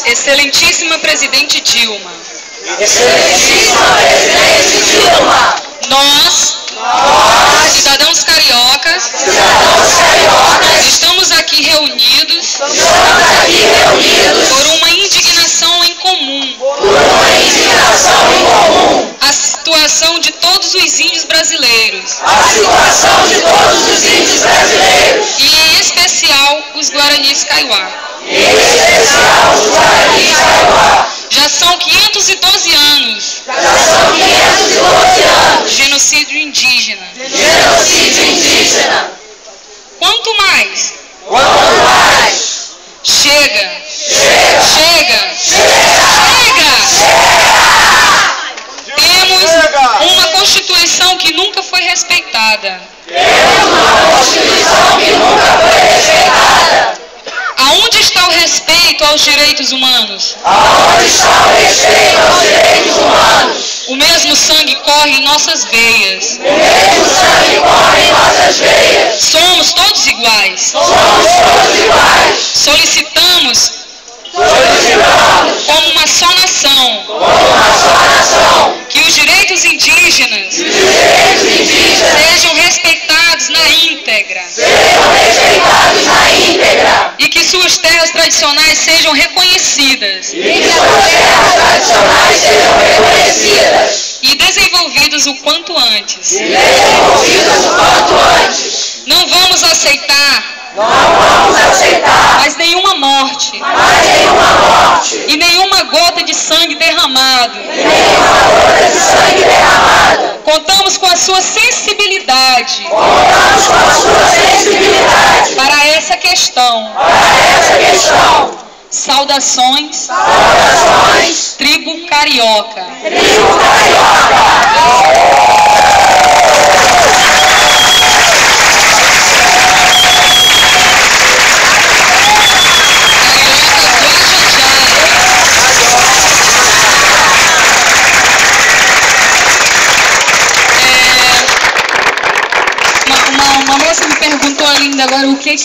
Excelentíssima Presidente Dilma. Excelentíssima Presidente Dilma. Nós, cidadãos cariocas, estamos aqui reunidos por uma indignação em comum. A situação de todos os índios brasileiros. E em especial os Guaranis Kaiowá. Já são 512 anos. Genocídio indígena. Quanto mais? Chega! Temos uma Constituição que nunca foi respeitada. Aonde está o respeito aos direitos humanos? O mesmo sangue corre em nossas veias. Somos todos iguais. Solicitamos como uma só nação que os direitos indígenas sejam respeitados na íntegra e que suas terras tradicionais sejam reconhecidas e desenvolvidas o quanto antes. Não vamos aceitar mais nenhuma morte e nenhuma gota de sangue derramado. Contamos com a sua sensibilidade para essa questão. Saudações, tribo carioca. Uma moça me perguntou ainda agora o que é